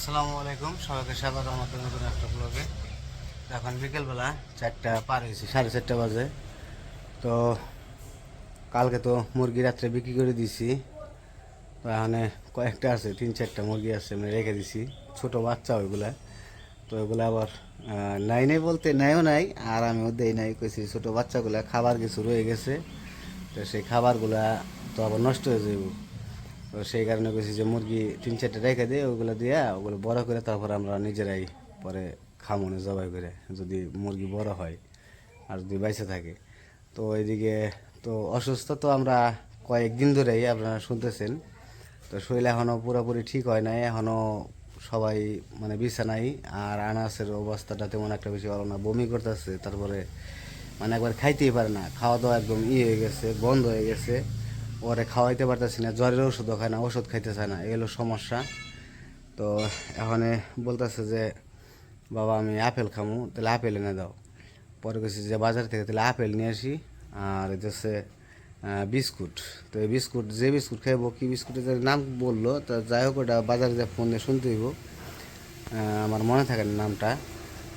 আসসালামু আলাইকুম, সবাইকে স্বাগত আমাদের নতুন একটা ব্লগে। এখন বিকেলবেলা 4টা পার হয়েছে, 4:30 বাজে। তো কালকে তো মুরগি রাত্রে বিক্রি করে দিছি। তো এখানে কয়েকটা আছে, 3-4টা মুরগি আছে, আমি রেখে দিছি। ছোট বাচ্চা ওইগুলা। তো ওইগুলো আবার নাই নাই বলতে নাইও নাই, আর আমিও দেই নাই, কইছি ছোট বাচ্চাগুলা খাবার কিছু রয়ে গেছে। তো সেই খাবারগুলা তো আবার নষ্ট হয়ে যাইব। তো সেই কারণে কইছি যে মুরগি 3-4টা রেখে দিয়ে ওগুলো দিয়া ওগুলো বড় করে তারপর আমরা নিজেরাই পরে খামনে জবাই করে, যদি মুরগি বড় হয় আর যদি বাইসে থাকে। তো এইদিকে তো অসুস্থ তো আমরা কয়েকদিন ধরেই আপনারা শুনতেছেন। তো শরীর এখনও পুরোপুরি ঠিক হয় নাই, এখনও সবাই মানে বিছানাই। আর আনাসের অবস্থাটা তেমন একটা বেশি ভালো না, বমি করতেছে, তারপরে মানে একবার খাইতেই পারে না, খাওয়া দাওয়া একদম হয়ে গেছে, বন্ধ হয়ে গেছে। ওরে খাওয়াইতে পারতেছি না, জ্বরের ওষুধও খায় না, ওষুধ খাইতে চায় না, এগুলো সমস্যা। তো এখন বলতেছে যে বাবা আমি আপেল খামু, তাহলে আপেল এনে দাও। পরে গেছি যে বাজার থেকে তাহলে আপেল নিয়ে আসি, আর হচ্ছে বিস্কুট। তো এই বিস্কুট, যে বিস্কুট খাইবো, কি বিস্কুটের যে নাম বললো, তো যাই হোক ওটা বাজারে যে ফোন দিয়ে শুনতে হইব, আমার মনে থাকে না নামটা।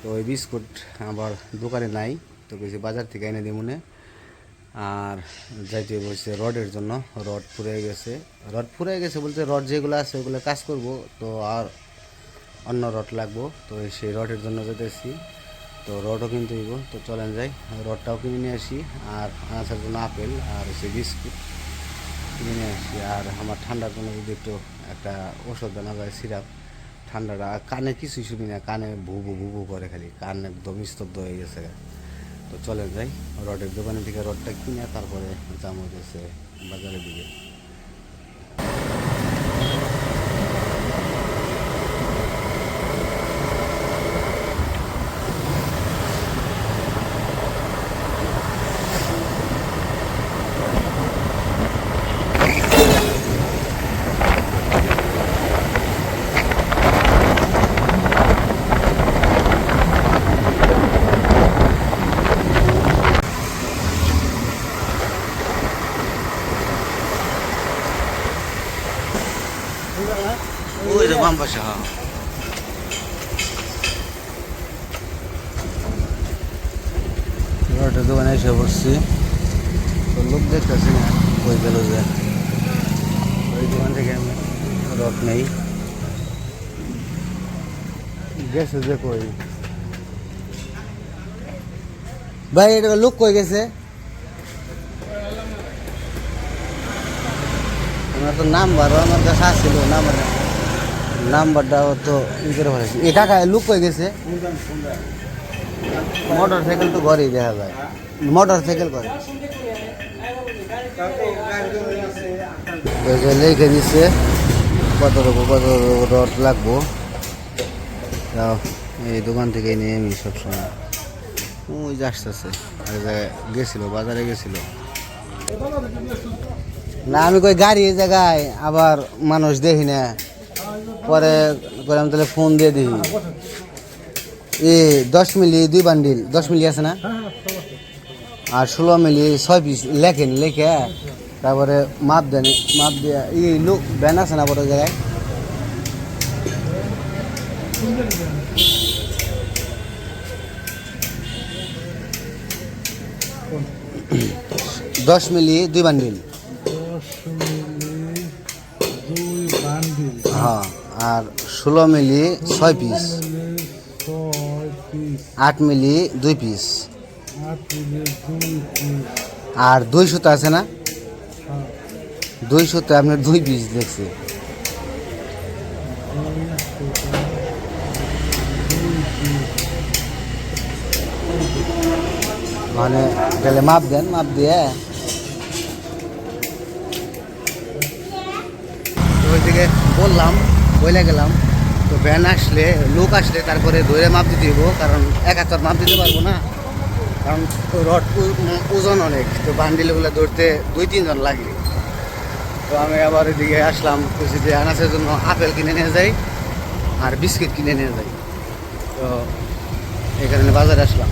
তো ওই বিস্কুট আবার দোকানে নাই, তো গেছি বাজার থেকে এনে দিই মনে। আর যাইতে বলছে রডের জন্য, রড ফুরে গেছে বলতে রড যেগুলো আছে ওগুলো কাজ করব, তো আর অন্য রড লাগবো। তো সেই রডের জন্য যেতেছি। তো রডও কিনতে হইব, তো চলেন যাই, রডটাও কিনে নিয়ে আসি। আর আনার জন্য আপেল আর হচ্ছে বিস্কুট কিনে নিয়ে আসি। আর আমার ঠান্ডার জন্য যদি একটু একটা ওষুধ আনা যায়, সিরাপ। ঠান্ডাটা কানে কিছুই শুনি না, কানে ভুবু ভুবু করে, খালি কান একদম স্তব্ধ হয়ে গেছে। তো চলে যাই রডের দোকানের দিকে, রডটা কিনে তারপরে যাবো হচ্ছে বাজারের দিকে। ওই যে বাম পাশে, হ্যাঁ রডের দোকানে এসে বসছি। তো লোক দেখতেছি না, ওই গেল যে ওই দোকান থেকে আমি রড নেই, গেছে যে কই ভাই, এটা লোক কই গেছে? আমার তো নাম্বারও আমার কাছে আসছিল, নাম্বারটাও তো ই করে ফেলেছি। এ কাকা লুক কই গেছে? মোটর সাইকেল তো ঘরেই দেখা যায়, মোটর সাইকেল করে লিখে দিচ্ছে কত রড লাগবো। এই দোকান থেকে নিয়ে আমি সবসময় ওই যে আসতেছে, এক জায়গায় গেছিল, বাজারে গেছিল না। আমি কই গাড়ি এই জায়গায় আবার মানুষ দেখি না, পরে আমি তাহলে ফোন দিয়ে দিই। 10 মিলি 2 বান্ডিল, 10 মিলি আছে না, আর 16 মিলি 6 পিস লেখেন, লেখে তারপরে মাপ দেন, মাপ দিয়ে লোক ব্যান আছে না বড় জায়গায়, 10 মিলি 2 বান্ডিল, হ্যাঁ, আর 16 মিলি 6 পিস, 8 মিলি 2 পিস, আর 200 আছে না, 200 আপনার 2 পিস দেখছি। মানে গেলে মাপ দেন, মাপ দিয়ে ওই থেকে বললাম, বইলে গেলাম। তো ভ্যান আসলে, লোক আসলে তারপরে ধরে মাপ দিতে হইব, কারণ এক হাত মাপ দিতে পারবো না, কারণ রড ওজন অনেক, তো বান্ডিলগুলো ধরতে 2-3 জন লাগে। তো আমি আবার এদিকে আসলাম, খুশি যে আনাসের জন্য আপেল কিনে নিয়ে যাই আর বিস্কিট কিনে নিয়ে যাই। তো এই কারণে বাজারে আসলাম।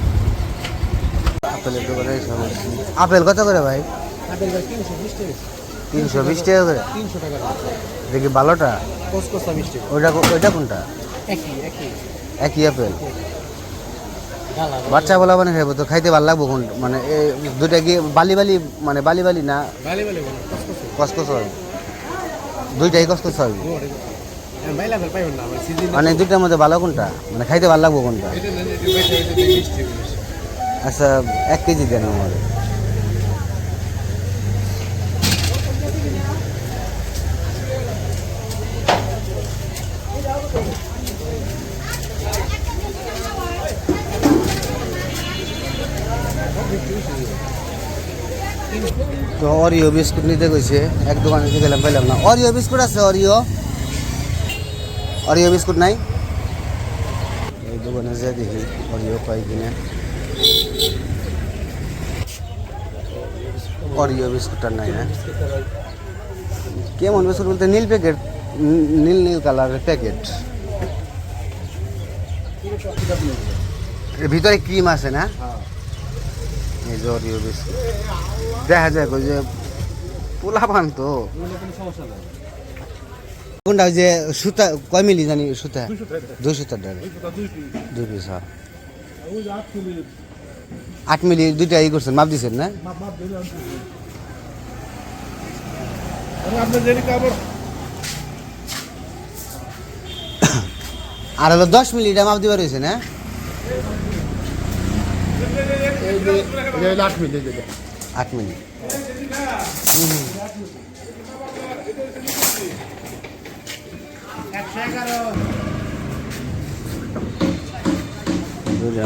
আপেলের দোকানে এসে বলছি, আপেল কত করে ভাই? আপেল 320 টাকা করে। 300 টাকা দেখি ভালোটা, ওইটা কোনটা? একই আপেল বাচ্চা বলা মানে খাইব তো খাইতে ভালো লাগবো কোন মানে এই দুইটা কি বালি বালি মানে বালি বালি না কসকস হয় দুইটাই কসকস হয় মানে দুইটার মধ্যে ভালো কোনটা মানে খাইতে ভালো লাগবো কোনটা আচ্ছা 1 কেজি দেন আমার তো অরিও বিস্কুট নিতে কইছে এক দোকানে গেলাম পাইলাম না অরিও বিস্কুট আছে অরিও বিস্কুট নাই এই দোকানে যে দেখি অরিও পাই কিনে অরিও বিস্কুটটা নাই না কেমন বিস্কুট বলতে নীল প্যাকেট নীল নীল কালারের প্যাকেট এর ভিতরে ক্রিম আছে না এই যে অরিও বিস্কুট দেখা যায় ওই যে পোলা পান তো কোনটা ওই যে সুতা কয় মিলি জানি সুতা 200 টাকা 2 পিস 8 মিলি দুইটা ই করছেন মাপ দিছেন না আর হলো 10 মিলিটা মাপ দিবার হয়েছে না 8 মিলি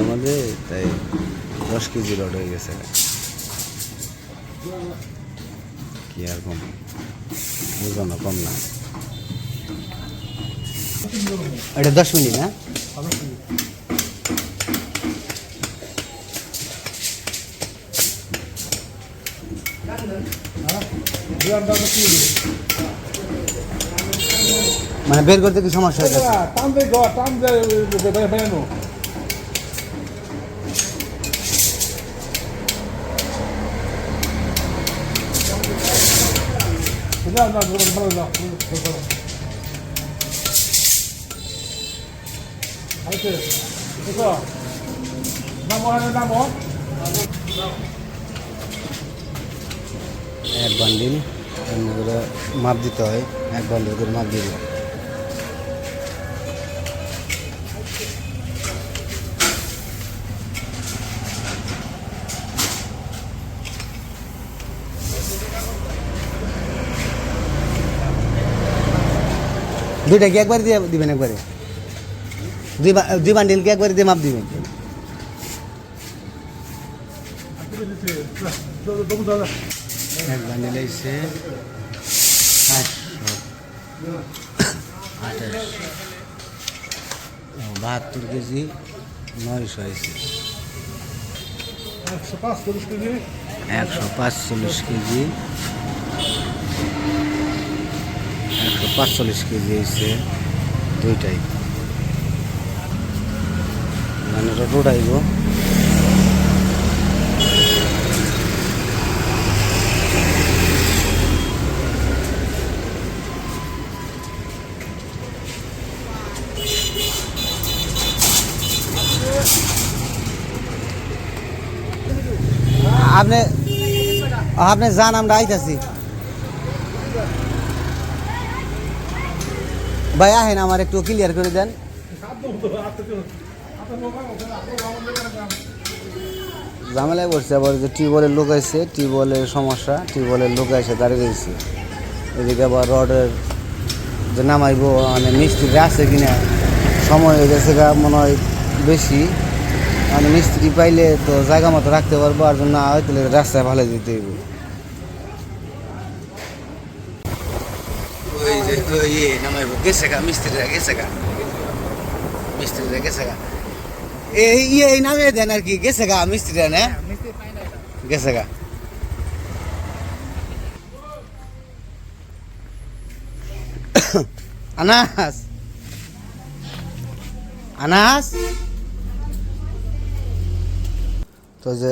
আমাদের তাই 10 কেজি লট হয়ে গেছে কি আর কম বুঝলাম না কম না এটা 10 মিলি না মানে বের করতে কি সমস্যা হয়ে যাচ্ছে এক বান্ডিল এমনি করে মাপ দিতে হয় এক বান্ডিল করে মাপ দিয়ে দিলাম দুইটা কি একবার দিয়ে দিবেন একবারে দুই বান্ডিল কি একবারে দিয়ে মাপ দিবেন এক বান্ডিল এসে 72 কেজি 900 হয়েছে 145 কেজি 145 কেজি হয়েছে দুইটাই মানে রোডাইব আপনি আপনি যান আমরা আইতাছি ভাই আহেন আমার একটু ক্লিয়ার করে দেন ঝামেলায় পড়ছে আবার যে টিউবওয়েলের লোক আছে টিউবওয়েলের সমস্যা টিউবওয়েলের লোক এসে দাঁড়িয়ে গেছে এদিকে আবার রডের যে নামাইবো মানে মিস্ত্রি আছে কিনা সময় হয়ে গেছে মনে হয় বেশি মানে মিস্ত্রি পাইলে তো জায়গা মতো রাখতে পারবো আর না হয় তাহলে রাস্তায় ভালো দিতে হইব এই নামে দেন আর কি গেছে গা মিস্ত্রিরা না গেছে গা আনাস আনাস তো যে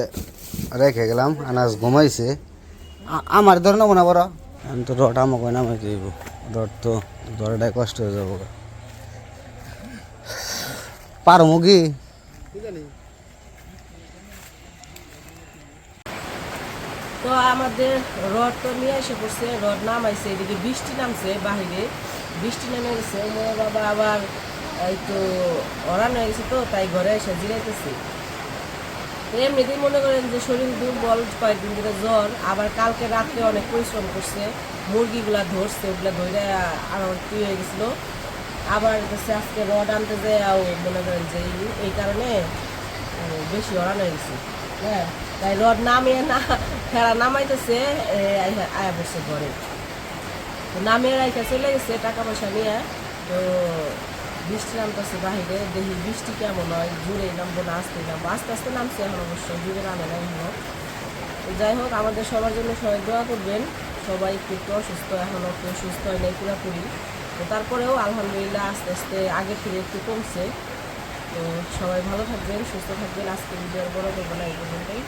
রেখে গেলাম আনাস ঘুমাইছে আমার ধর নেবো না বড় আমি তো রড আমাকে নামাই দিব রড তো ধরাটাই কষ্ট হয়ে যাবো পারো মুগি তো আমাদের রড তো নিয়ে এসে পড়ছে, রড নামাইছে, এদিকে বৃষ্টি নামছে বাহিরে, বৃষ্টি নেমে গেছে। ওমর বাবা আবার একটু অরান হয়ে গেছে, তো তাই ঘরে এসে জিরাইতেছি। তো এমনিতেই মনে করেন যে শরীর দুর্বল, কয়েকদিন ধরে জ্বর, আবার কালকে রাত্রে অনেক পরিশ্রম করছে, মুরগিগুলা ধরছে, ওগুলা ধরে আরো তুই হয়ে গেছিল। আবার হচ্ছে আজকে রড আনতে যায় মনে করেন যে এই কারণে বেশি অরান হয়ে গেছে। হ্যাঁ, তাই রড নামিয়ে না ফেরা নামাইতেছে, আয়া বসে ঘরে। তো নামিয়ে রাইখা চলে গেছে টাকা পয়সা নিয়ে। তো বৃষ্টি নামতেছে বাহিরে, দেখি বৃষ্টি কেমন হয়, জুড়ে নামবো না আস্তে নামবো, আস্তে আস্তে নামছে এখন, অবশ্য জুড়ে নামে না এখনো। তো যাই হোক, আমাদের সবার জন্য সবাই দোয়া করবেন। সবাই একটু একটু অসুস্থ, এখনও কেউ সুস্থ হয় নাই পুরোপুরি। তো তারপরেও আলহামদুলিল্লাহ আস্তে আস্তে আগের থেকে একটু কমছে। তো সবাই ভালো থাকবেন, সুস্থ থাকবেন। আজকে ভিডিও বড় করবো না, এই পর্যন্তই।